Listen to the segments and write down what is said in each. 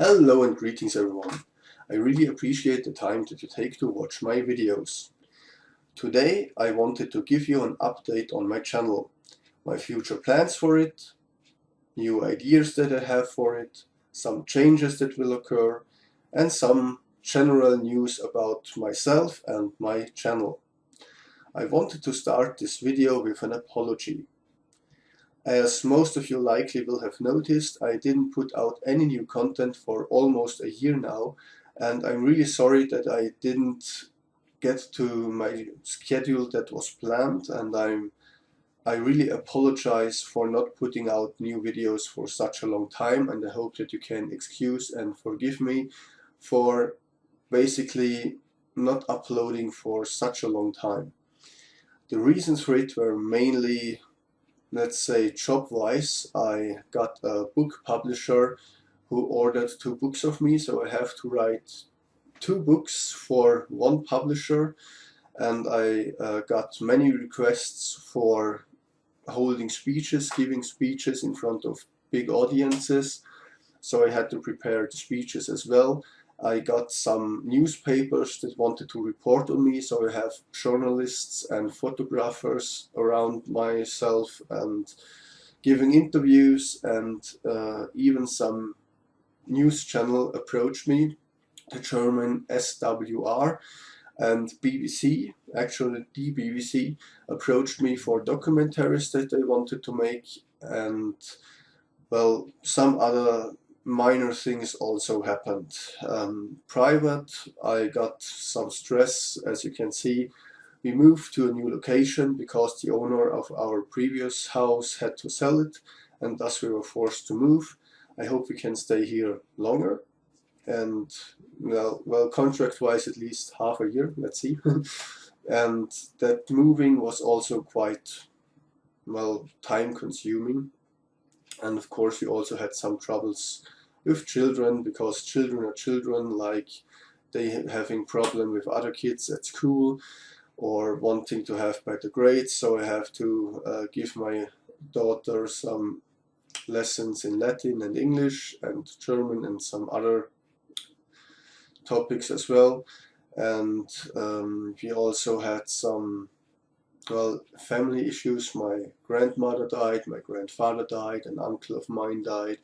Hello and greetings everyone. I really appreciate the time that you take to watch my videos. Today I wanted to give you an update on my channel, my future plans for it, new ideas that I have for it, some changes that will occur, and some general news about myself and my channel. I wanted to start this video with an apology. As most of you likely will have noticed, I didn't put out any new content for almost a year now, and I'm really sorry that I didn't get to my schedule that was planned, and I really apologize for not putting out new videos for such a long time, and I hope that you can excuse and forgive me for basically not uploading for such a long time. The reasons for it were mainly, let's say, job-wise. I got a book publisher who ordered 2 books of me, so I have to write 2 books for one publisher, and I got many requests for holding speeches, giving speeches in front of big audiences, so I had to prepare the speeches as well. I got some newspapers that wanted to report on me, so I have journalists and photographers around myself and giving interviews, and even some news channel approached me, the German SWR, and BBC, actually the BBC, approached me for documentaries that they wanted to make, and well, some other minor things also happened. Private, I got some stress. As you can see, we moved to a new location because the owner of our previous house had to sell it, and thus we were forced to move. I hope we can stay here longer, and well, contract-wise at least half a year, let's see. And that moving was also quite, well, time-consuming. And of course we also had some troubles with children, because children are children, like they having problem with other kids at school or wanting to have better grades, so I have to give my daughter some lessons in Latin and English and German and some other topics as well. And we also had some, well, family issues. My grandmother died, my grandfather died, an uncle of mine died,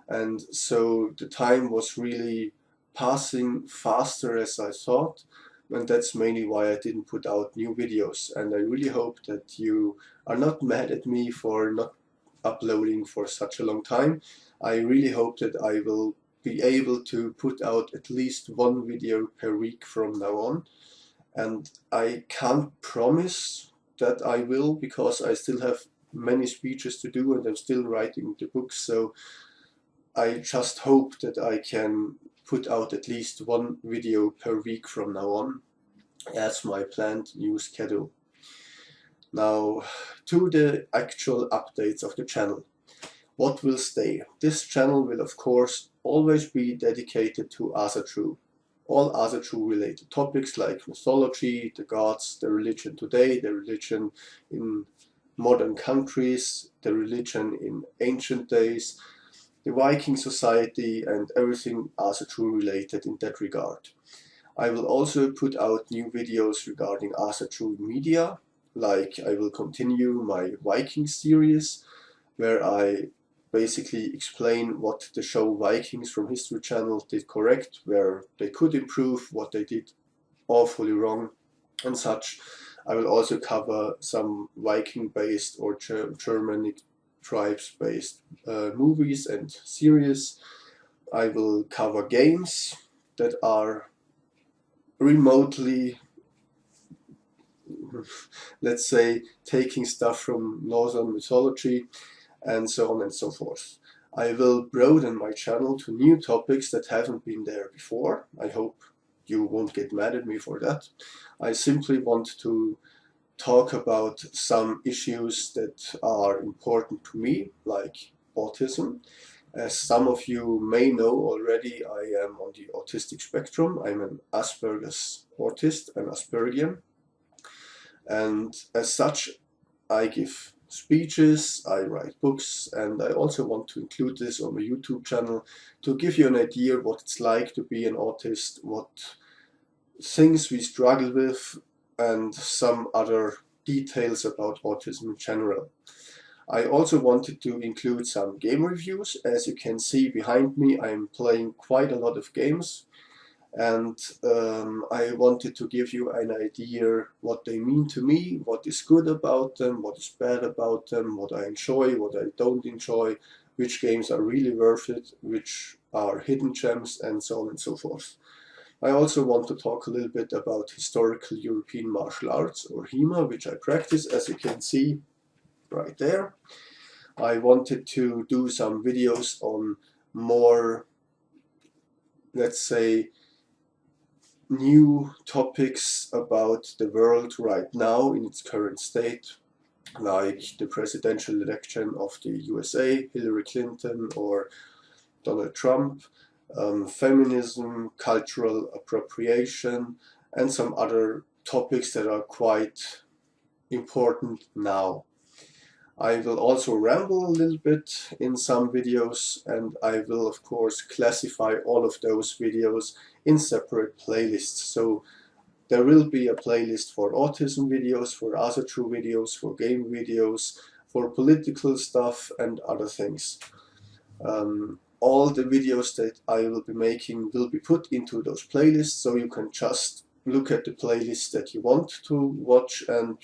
and so the time was really passing faster as I thought, and that's mainly why I didn't put out new videos. And I really hope that you are not mad at me for not uploading for such a long time. I really hope that I will be able to put out at least 1 video per week from now on, and I can't promise that I will, because I still have many speeches to do and I'm still writing the books, so I just hope that I can put out at least 1 video per week from now on as my planned new schedule. Now to the actual updates of the channel. What will stay? This channel will of course always be dedicated to Asatru. All Asatru related topics like mythology, the gods, the religion today, the religion in modern countries, the religion in ancient days, the Viking society, and everything Asatru related in that regard. I will also put out new videos regarding Asatru media, like I will continue my Viking series, where I basically explain what the show Vikings from History Channel did correct, where they could improve, what they did awfully wrong, and such. I will also cover some Viking-based or Germanic tribes-based movies and series. I will cover games that are remotely, let's say, taking stuff from Northern mythology, and so on and so forth. I will broaden my channel to new topics that haven't been there before. I hope you won't get mad at me for that. I simply want to talk about some issues that are important to me, like autism. As some of you may know already, I am on the autistic spectrum. I'm an Asperger's autist, an Aspergian, and as such I give speeches, I write books, and I also want to include this on my YouTube channel to give you an idea what it's like to be an autist, what things we struggle with, and some other details about autism in general. I also wanted to include some game reviews. As you can see behind me, I'm playing quite a lot of games, and I wanted to give you an idea what they mean to me, what is good about them, what is bad about them, what I enjoy, what I don't enjoy, which games are really worth it, which are hidden gems, and so on and so forth. I also want to talk a little bit about historical European martial arts, or HEMA, which I practice, as you can see right there. I wanted to do some videos on more, let's say, new topics about the world right now in its current state, like the presidential election of the USA, Hillary Clinton or Donald Trump, feminism, cultural appropriation, and some other topics that are quite important now. I will also ramble a little bit in some videos, and I will of course classify all of those videos in separate playlists. So there will be a playlist for autism videos, for ASATRU videos, for game videos, for political stuff and other things. All the videos that I will be making will be put into those playlists, so you can just look at the playlist that you want to watch and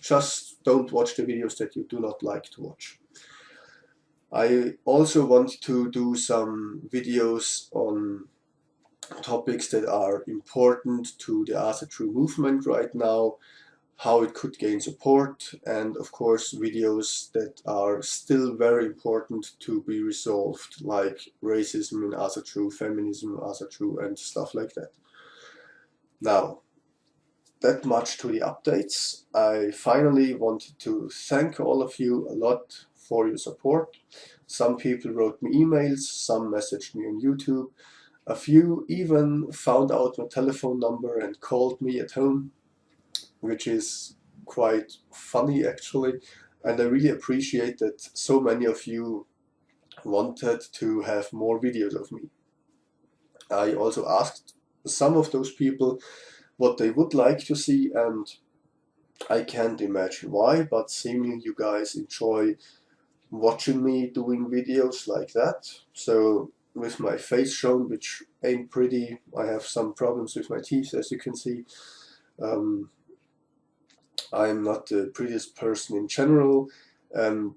just don't watch the videos that you do not like to watch. I also want to do some videos on topics that are important to the ASATRU movement right now, how it could gain support, and of course videos that are still very important to be resolved, like racism in ASATRU, feminism in ASATRU, and stuff like that. Now, that much to the updates. I finally wanted to thank all of you a lot for your support. Some people wrote me emails, some messaged me on YouTube. A few even found out my telephone number and called me at home, which is quite funny actually. And I really appreciate that so many of you wanted to have more videos of me. I also asked some of those people what they would like to see, and I can't imagine why, but seemingly you guys enjoy watching me doing videos like that. So with my face shown, which ain't pretty, I have some problems with my teeth, as you can see. I'm not the prettiest person in general, and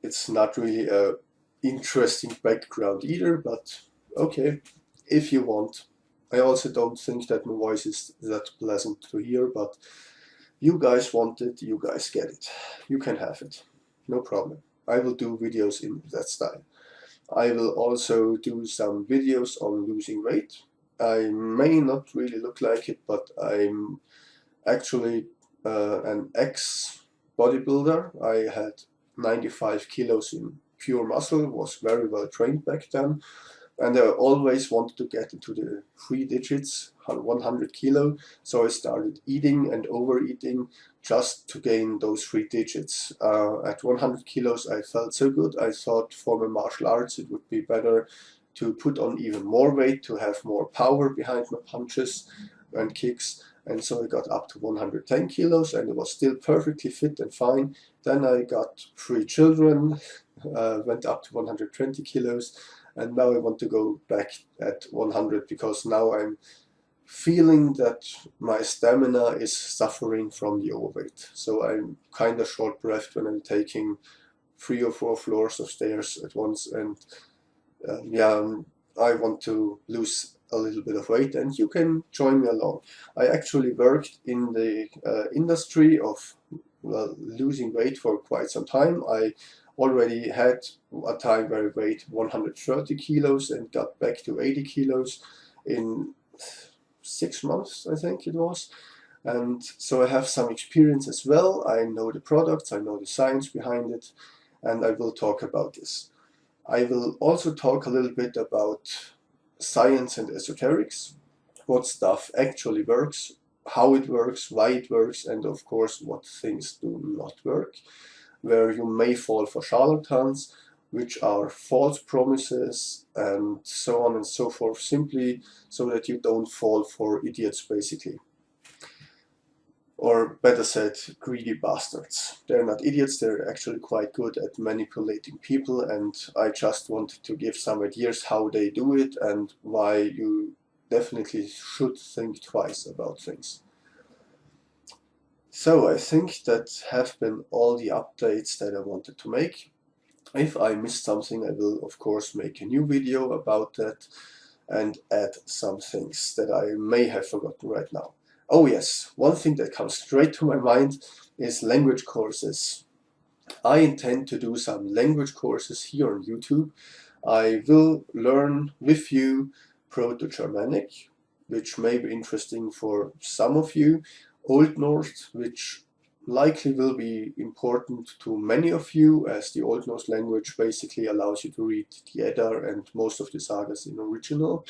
it's not really a interesting background either, but okay, if you want. I also don't think that my voice is that pleasant to hear, but you guys want it, you guys get it. You can have it, no problem. I will do videos in that style. I will also do some videos on losing weight. I may not really look like it, but I'm actually an ex-bodybuilder. I had 95 kilos in pure muscle, was very well trained back then, and I always wanted to get into the 3 digits, 100 kilo, so I started eating and overeating just to gain those 3 digits. At 100 kilos I felt so good, I thought for my martial arts it would be better to put on even more weight, to have more power behind my punches and kicks, and so I got up to 110 kilos and it was still perfectly fit and fine. Then I got 3 children, went up to 120 kilos, and now I want to go back at 100 because now I'm feeling that my stamina is suffering from the overweight. So I'm kind of short breathed when I'm taking 3 or 4 floors of stairs at once, and I want to lose a little bit of weight, and you can join me along. I actually worked in the industry of losing weight for quite some time. I already had a time where I weighed 130 kilos and got back to 80 kilos in 6 months, I think it was. And so I have some experience as well. I know the products, I know the science behind it, and I will talk about this. I will also talk a little bit about science and esoterics, what stuff actually works, how it works, why it works, and of course what things do not work. where you may fall for charlatans, which are false promises and so on and so forth, simply so that you don't fall for idiots basically. Or better said, greedy bastards. They're not idiots, they're actually quite good at manipulating people, and I just wanted to give some ideas how they do it and why you definitely should think twice about things. So I think that have been all the updates that I wanted to make. If I missed something, I will of course make a new video about that and add some things that I may have forgotten right now. Oh yes, one thing that comes straight to my mind is language courses. I intend to do some language courses here on YouTube. I will learn with you Proto-Germanic, which may be interesting for some of you, Old Norse, which likely will be important to many of you, as the Old Norse language basically allows you to read the Edda and most of the sagas in original,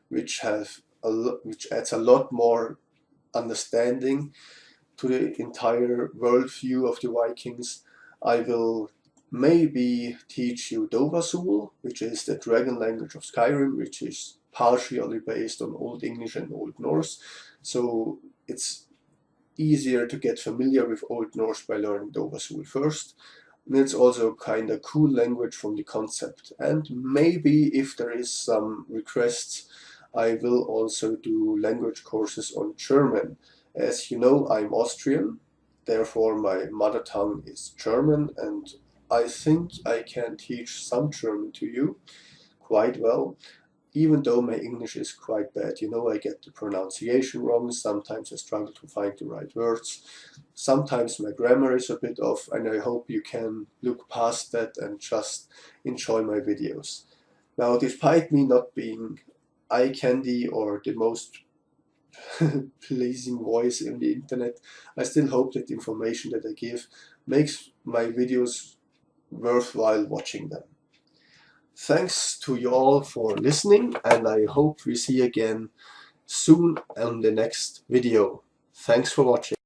which adds a lot more understanding to the entire worldview of the Vikings. I will maybe teach you Dovazul, which is the dragon language of Skyrim, which is partially based on Old English and Old Norse. So it's easier to get familiar with Old Norse by learning Dovazul first. And it's also kind of cool language from the concept. And maybe if there is some requests, I will also do language courses on German. As you know, I'm Austrian, therefore my mother tongue is German, and I think I can teach some German to you quite well, even though my English is quite bad. You know, I get the pronunciation wrong, sometimes I struggle to find the right words, sometimes my grammar is a bit off, and I hope you can look past that and just enjoy my videos. Now, despite me not being eye candy or the most pleasing voice in the internet, I still hope that the information that I give makes my videos worthwhile watching them. Thanks to you all for listening, and I hope we see you again soon on the next video. Thanks for watching.